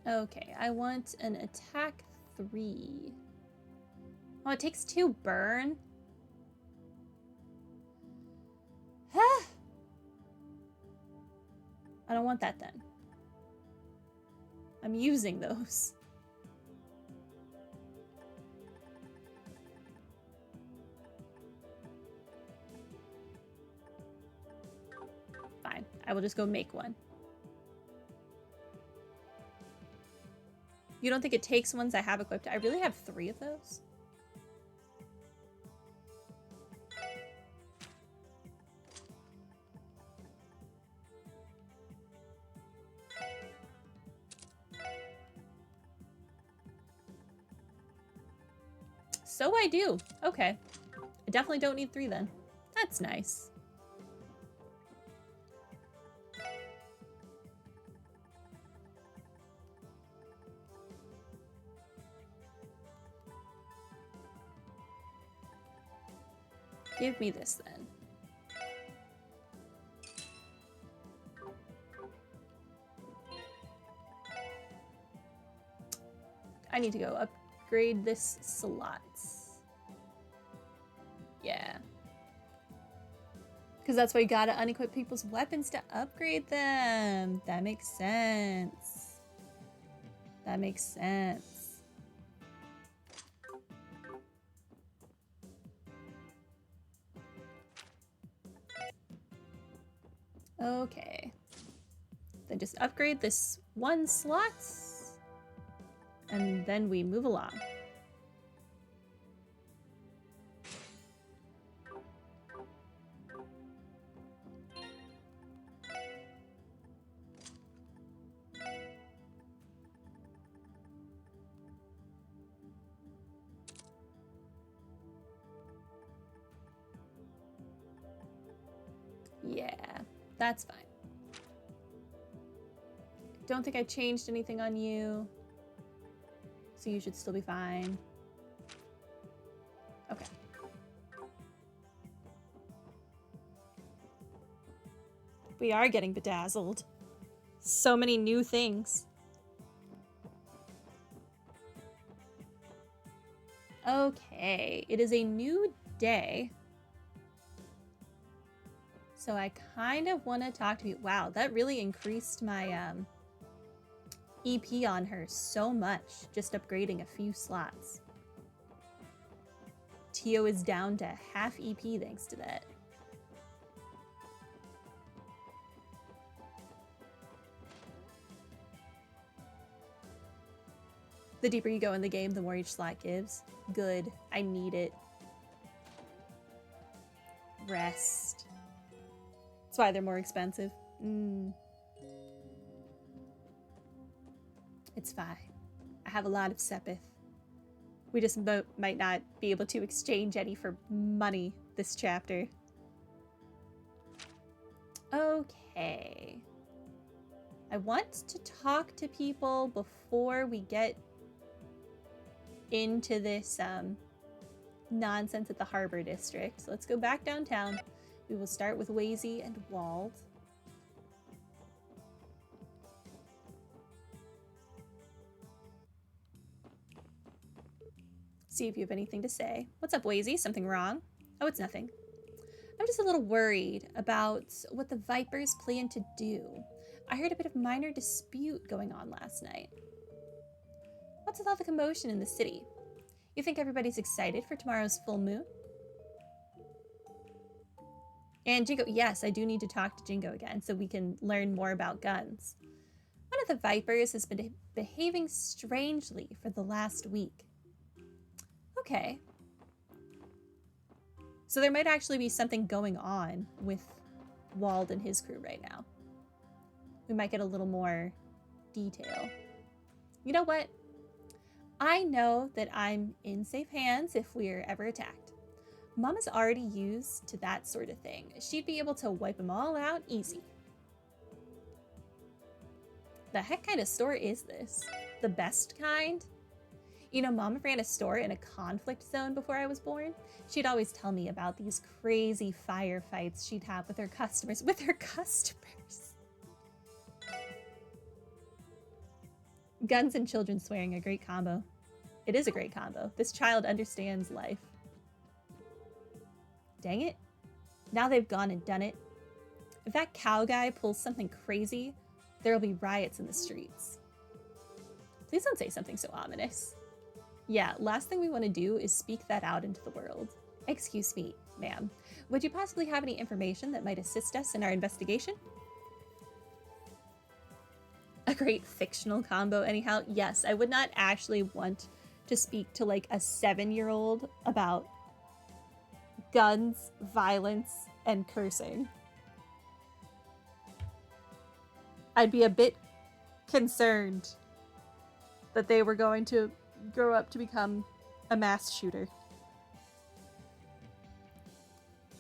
Okay, I want an attack 3. Oh, it takes 2 burn? I don't want that then. I'm using those. Fine, I will just go make one. You don't think it takes ones I have equipped? I really have 3 of those. So I do. Okay. I definitely don't need 3 then. That's nice. Give me this then. I need to go upgrade this slots. Yeah. Because that's why you gotta unequip people's weapons to upgrade them. That makes sense. That makes sense. Okay. Then just upgrade this 1 slot. And then we move along. Yeah, that's fine. Don't think I changed anything on you. So you should still be fine. Okay. We are getting bedazzled. So many new things. Okay, it is a new day. So I kind of want to talk to you. Wow, that really increased my EP on her so much, just upgrading a few slots. Tio is down to half EP thanks to that. The deeper you go in the game, the more each slot gives. Good. I need it. Rest. That's why they're more expensive. It's fine. I have a lot of Sepith. We just might not be able to exchange any for money this chapter. Okay. I want to talk to people before we get into this nonsense at the Harbor District. So let's go back downtown. We will start with Wazy and Wald. See if you have anything to say. What's up, Wazy? Something wrong? Oh, it's nothing. I'm just a little worried about what the Vipers plan to do. I heard a bit of minor dispute going on last night. What's with all the commotion in the city? You think everybody's excited for tomorrow's full moon? And Jingo, yes, I do need to talk to Jingo again so we can learn more about guns. One of the Vipers has been behaving strangely for the last week. Okay. So there might actually be something going on with Wald and his crew right now. We might get a little more detail. You know what? I know that I'm in safe hands if we're ever attacked. Mama's already used to that sort of thing. She'd be able to wipe them all out easy. The heck kind of store is this? The best kind? You know, Mama ran a store in a conflict zone before I was born. She'd always tell me about these crazy firefights she'd have with her customers. Guns and children swearing, a great combo. It is a great combo. This child understands life. Dang it. Now they've gone and done it. If that cow guy pulls something crazy, there'll be riots in the streets. Please don't say something so ominous. Yeah, last thing we want to do is speak that out into the world. Excuse me, ma'am. Would you possibly have any information that might assist us in our investigation? A great fictional combo anyhow. Yes, I would not actually want to speak to like a 7-year-old about guns, violence, and cursing. I'd be a bit concerned that they were going to grow up to become a mass shooter.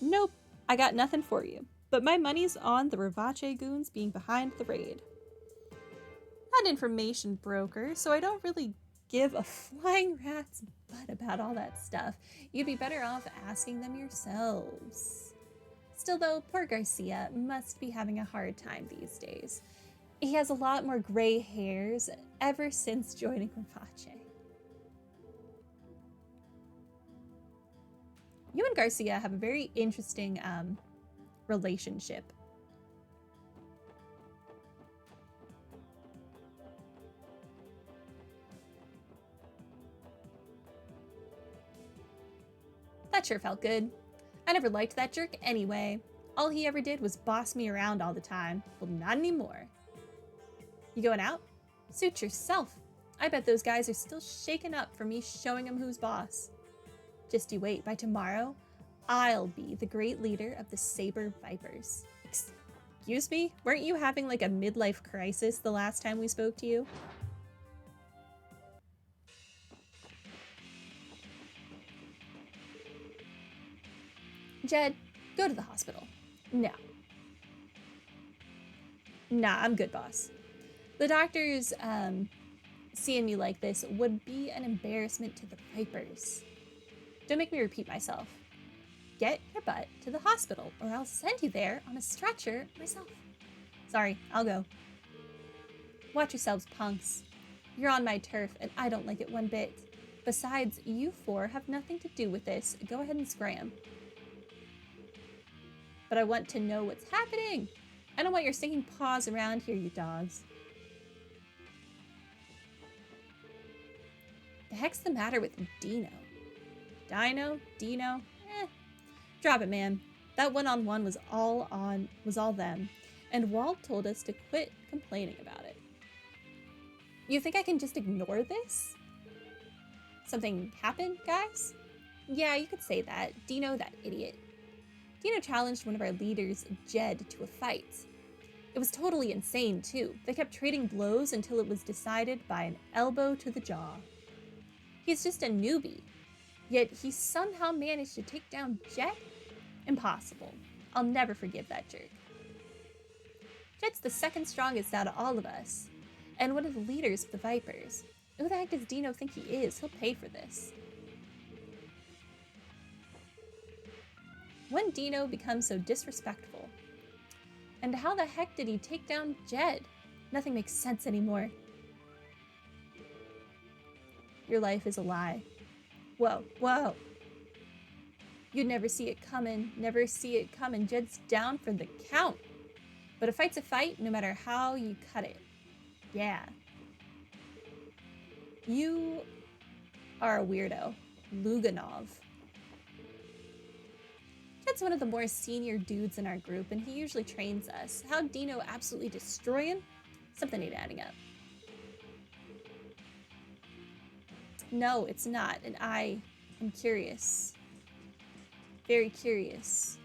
Nope, I got nothing for you. But my money's on the Ravache goons being behind the raid. Not an information broker, so I don't really give a flying rat's butt about all that stuff. You'd be better off asking them yourselves. Still though, poor Garcia must be having a hard time these days. He has a lot more gray hairs ever since joining Ravache. You and Garcia have a very interesting relationship. That sure felt good. I never liked that jerk anyway. All he ever did was boss me around all the time. Well, not anymore. You going out? Suit yourself. I bet those guys are still shaken up for me showing them who's boss. Just you wait, by tomorrow, I'll be the great leader of the Saber Vipers. Excuse me? Weren't you having like a midlife crisis the last time we spoke to you? Jed, go to the hospital. No. Nah, I'm good, boss. The doctors, seeing me like this would be an embarrassment to the Vipers. Don't make me repeat myself. Get your butt to the hospital, or I'll send you there on a stretcher myself. Sorry, I'll go. Watch yourselves, punks. You're on my turf, and I don't like it one bit. Besides, you four have nothing to do with this. Go ahead and scram. But I want to know what's happening. I don't want your stinking paws around here, you dogs. The heck's the matter with Dino? Dino? Drop it, man. That one-on-one was all them. And Walt told us to quit complaining about it. You think I can just ignore this? Something happened, guys? Yeah, you could say that. Dino, that idiot. Dino challenged one of our leaders, Jed, to a fight. It was totally insane, too. They kept trading blows until it was decided by an elbow to the jaw. He's just a newbie. Yet he somehow managed to take down Jed? Impossible. I'll never forgive that jerk. Jed's the second strongest out of all of us, and one of the leaders of the Vipers. Who the heck does Dino think he is? He'll pay for this. When Dino becomes so disrespectful? And how the heck did he take down Jed? Nothing makes sense anymore. Your life is a lie. Whoa. You'd never see it coming, Jed's down for the count. But a fight's a fight, no matter how you cut it. Yeah. You are a weirdo. Luganov. Jed's one of the more senior dudes in our group, and he usually trains us. How'd Dino absolutely destroy him? Something ain't adding up. No, it's not, and I am curious. Very curious.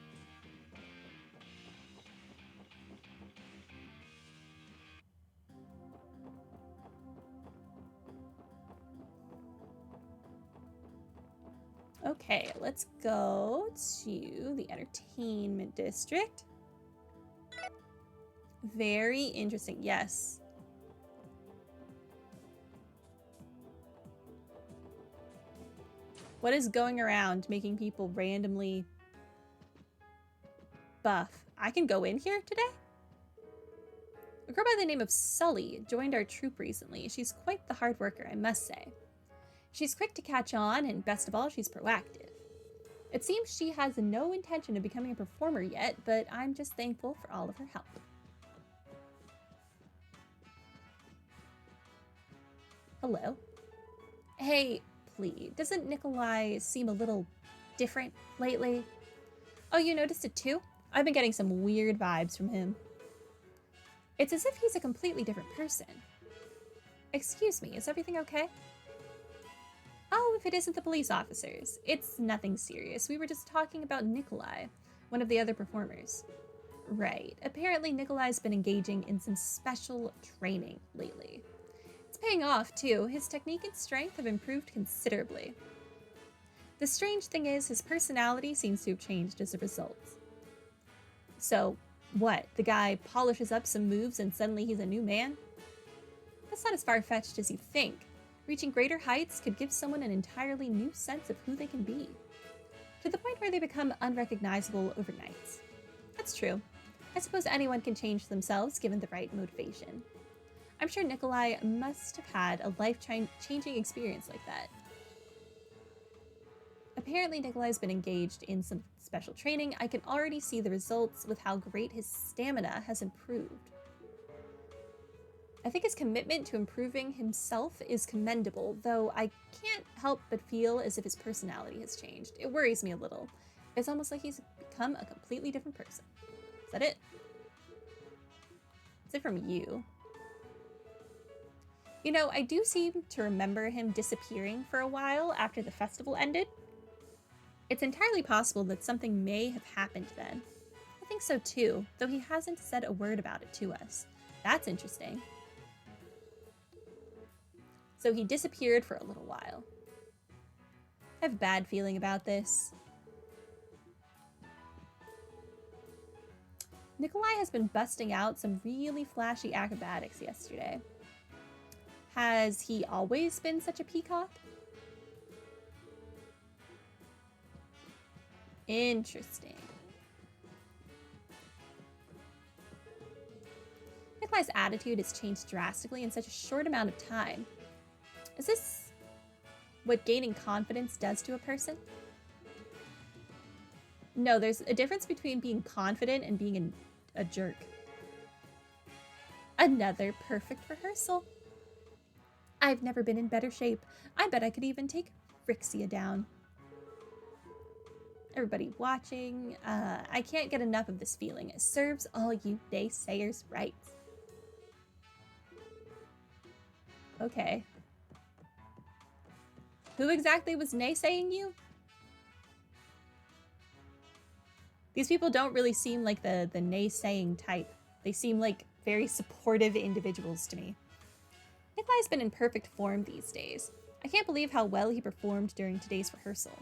Okay, let's go to the entertainment district. Very interesting, yes. What is going around making people randomly buff? I can go in here today? girl by the name of Sully joined our troupe recently. She's quite the hard worker, I must say. She's quick to catch on, and best of all, she's proactive. It seems she has no intention of becoming a performer yet, but I'm just thankful for all of her help. Hello. Hey, please, doesn't Nikolai seem a little different lately? Oh, you noticed it too? I've been getting some weird vibes from him. It's as if he's a completely different person. Excuse me, is everything okay? Oh, if it isn't the police officers. It's nothing serious. We were just talking about Nikolai, one of the other performers. Right. Apparently Nikolai's been engaging in some special training lately. It's paying off, too. His technique and strength have improved considerably. The strange thing is, his personality seems to have changed as a result. So, what? The guy polishes up some moves and suddenly he's a new man? That's not as far-fetched as you think. Reaching greater heights could give someone an entirely new sense of who they can be, to the point where they become unrecognizable overnight. That's true. I suppose anyone can change themselves given the right motivation. I'm sure Nikolai must have had a life-changing experience like that. Apparently Nikolai's been engaged in some special training. I can already see the results with how great his stamina has improved. I think his commitment to improving himself is commendable, though I can't help but feel as if his personality has changed. It worries me a little. It's almost like he's become a completely different person. Is that it? Is it from you? You know, I do seem to remember him disappearing for a while after the festival ended. It's entirely possible that something may have happened then. I think so too, though he hasn't said a word about it to us. That's interesting. So he disappeared for a little while. I have a bad feeling about this. Nikolai has been busting out some really flashy acrobatics yesterday. Has he always been such a peacock? Interesting. Nikolai's attitude has changed drastically in such a short amount of time. Is this what gaining confidence does to a person? No, there's a difference between being confident and being a jerk. Another perfect rehearsal. I've never been in better shape. I bet I could even take Rixia down. Everybody watching, I can't get enough of this feeling. It serves all you naysayers right. Okay. Who exactly was naysaying you? These people don't really seem like the naysaying type. They seem like very supportive individuals to me. Nikolai's been in perfect form these days. I can't believe how well he performed during today's rehearsal.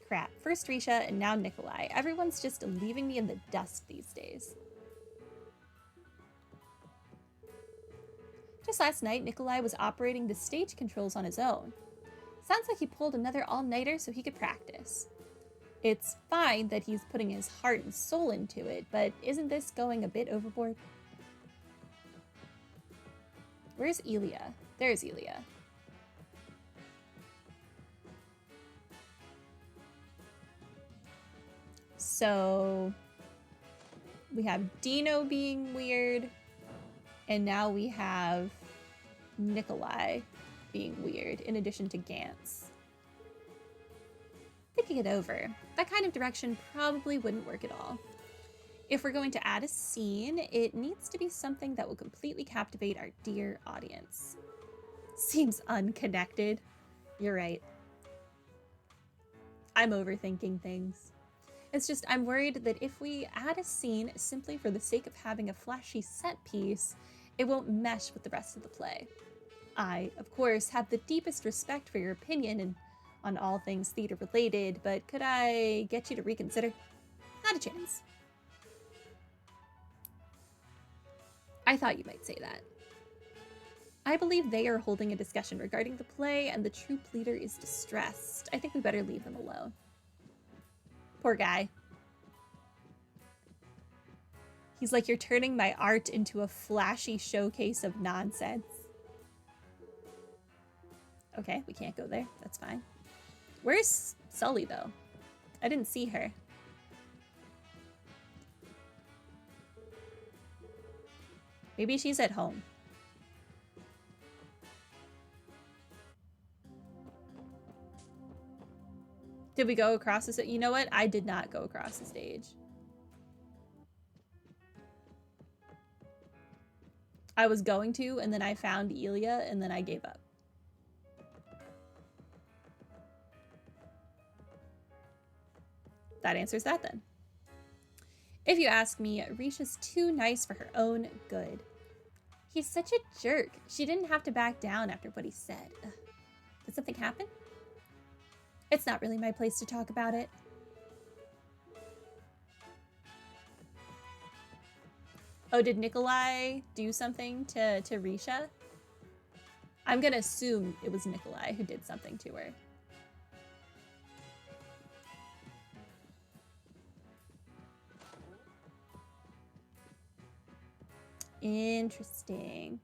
Crap, first Risha and now Nikolai. Everyone's just leaving me in the dust these days. Just last night, Nikolai was operating the stage controls on his own. Sounds like he pulled another all-nighter so he could practice. It's fine that he's putting his heart and soul into it, but isn't this going a bit overboard? Where's Elia? There's Elia. So we have Dino being weird, and now we have Nikolai being weird, in addition to Gantz. Thinking it over, that kind of direction probably wouldn't work at all. If we're going to add a scene, it needs to be something that will completely captivate our dear audience. Seems unconnected. You're right. I'm overthinking things. It's just I'm worried that if we add a scene simply for the sake of having a flashy set piece, it won't mesh with the rest of the play. I, of course, have the deepest respect for your opinion and on all things theater related, but could I get you to reconsider? Not a chance. I thought you might say that. I believe they are holding a discussion regarding the play and the troupe leader is distressed. I think we better leave them alone. Poor guy. He's like, you're turning my art into a flashy showcase of nonsense. Okay, we can't go there. That's fine. Where's Sully, though? I didn't see her. Maybe she's at home. Did we go across the stage? You know what? I did not go across the stage. I was going to, and then I found Elia, and then I gave up. That answers that then. If you ask me, Risha's too nice for her own good. He's such a jerk. She didn't have to back down after what he said. Ugh. Did something happen? It's not really my place to talk about it. Oh, did Nikolai do something to Risha? I'm gonna assume it was Nikolai who did something to her. Interesting.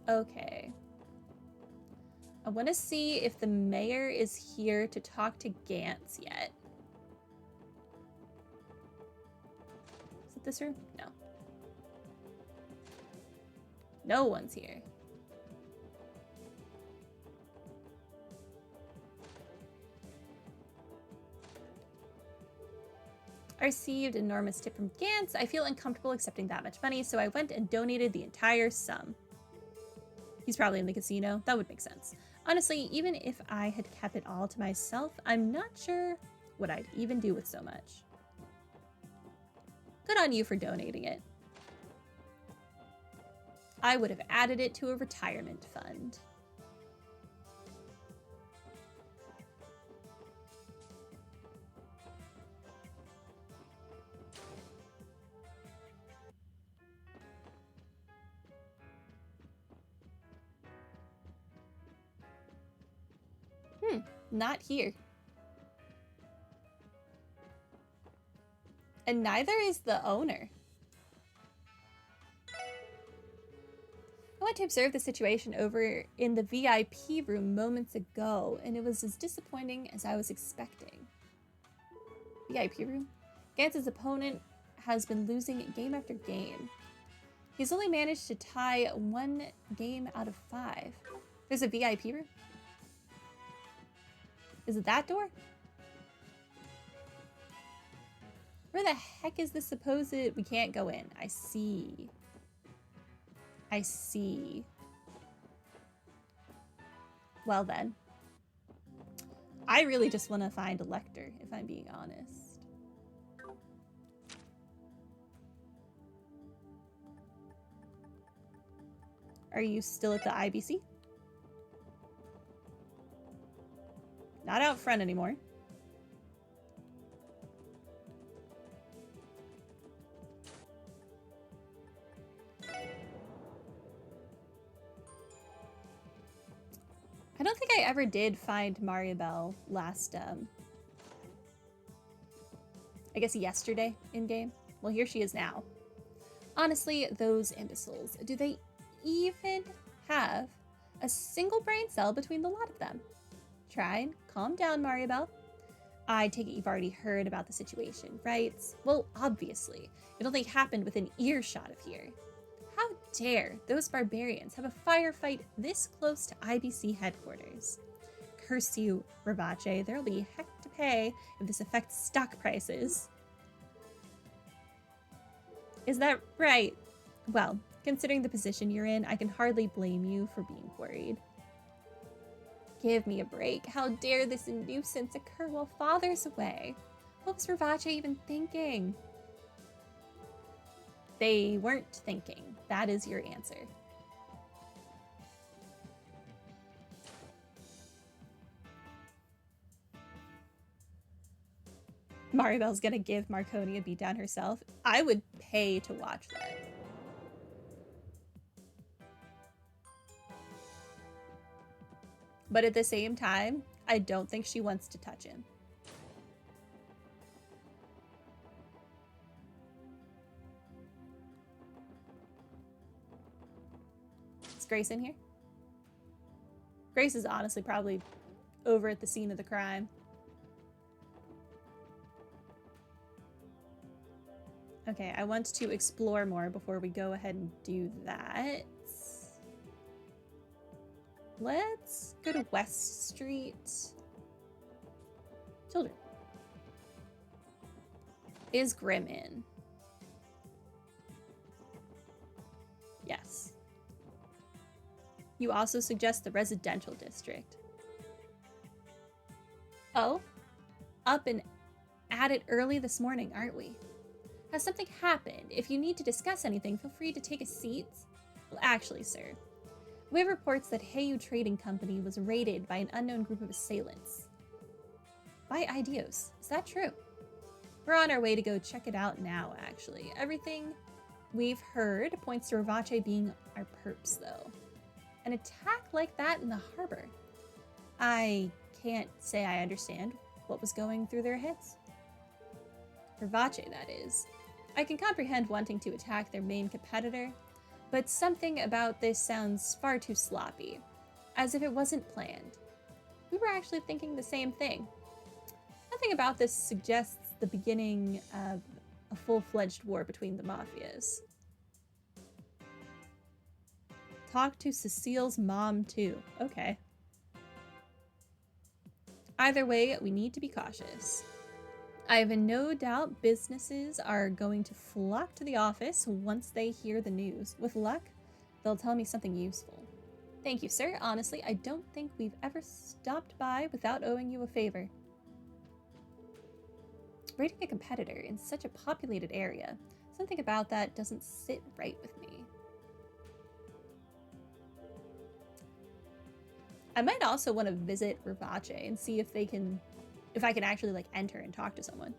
Okay. I want to see if the mayor is here to talk to Gantz yet. Is it this room? No. No one's here. I received an enormous tip from Gantz. I feel uncomfortable accepting that much money, so I went and donated the entire sum. He's probably in the casino. That would make sense. Honestly, even if I had kept it all to myself, I'm not sure what I'd even do with so much. Good on you for donating it. I would have added it to a retirement fund. Not here. And neither is the owner. I went to observe the situation over in the VIP room moments ago, and it was as disappointing as I was expecting. VIP room? Gantz's opponent has been losing game after game. He's only managed to tie 1 game out of 5. There's a VIP room? Is it that door? Where the heck is this supposed... We can't go in. I see. I see. Well then. I really just want to find a Lecter, if I'm being honest. Are you still at the IBC? Not out front anymore. I don't think I ever did find Mariabelle last, I guess yesterday in-game. Well, here she is now. Honestly, those imbeciles, do they even have a single brain cell between the lot of them? Try and calm down, Mariabelle. I take it you've already heard about the situation, right? Well, obviously. It only happened within earshot of here. How dare those barbarians have a firefight this close to IBC headquarters? Curse you, Rivace. There'll be heck to pay if this affects stock prices. Is that right? Well, considering the position you're in, I can hardly blame you for being worried. Give me a break. How dare this nuisance occur while Father's away? What was Rivace even thinking? They weren't thinking. That is your answer. Mariabelle's gonna give Marconi a beatdown herself. I would pay to watch that. But at the same time, I don't think she wants to touch him. Grace in here? Grace is honestly probably over at the scene of the crime. Okay, I want to explore more before we go ahead and do that. Let's go to West Street. Children. Is Grim in? Yes. You also suggest the residential district. Oh, up and at it early this morning, aren't we? Has something happened? If you need to discuss anything, feel free to take a seat. Well, actually, sir, we have reports that Heyu Trading Company was raided by an unknown group of assailants. By Idios, is that true? We're on our way to go check it out now, actually. Everything we've heard points to Ravache being our perps, though. An attack like that in the harbor. I can't say I understand what was going through their heads. Ravache, that is. I can comprehend wanting to attack their main competitor, but something about this sounds far too sloppy, as if it wasn't planned. We were actually thinking the same thing. Nothing about this suggests the beginning of a full-fledged war between the mafias. Talk to Cecile's mom, too. Okay. Either way, we need to be cautious. I have no doubt businesses are going to flock to the office once they hear the news. With luck, they'll tell me something useful. Thank you, sir. Honestly, I don't think we've ever stopped by without owing you a favor. Raiding a competitor in such a populated area, something about that doesn't sit right with me. I might also want to visit Ravache and see if I can actually like enter and talk to someone.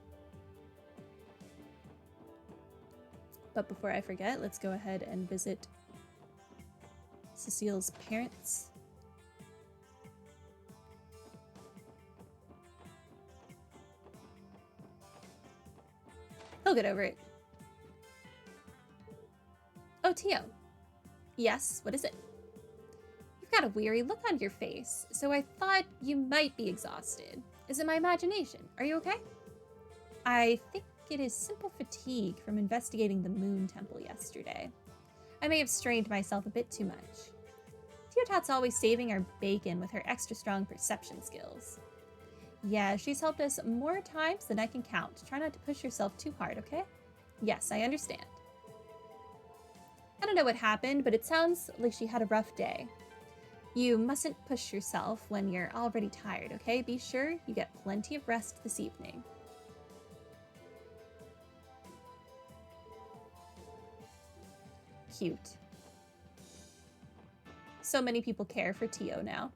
But before I forget, let's go ahead and visit Cecile's parents. He'll get over it. Oh, Tio. Yes, what is it? You've got a weary look on your face, so I thought you might be exhausted. Is it my imagination? Are you okay? I think it is simple fatigue from investigating the Moon Temple yesterday. I may have strained myself a bit too much. Teotat's always saving our bacon with her extra strong perception skills. Yeah, she's helped us more times than I can count. Try not to push yourself too hard, okay? Yes, I understand. I don't know what happened, but it sounds like she had a rough day. You mustn't push yourself when you're already tired, okay? Be sure you get plenty of rest this evening. Cute. So many people care for Tio now.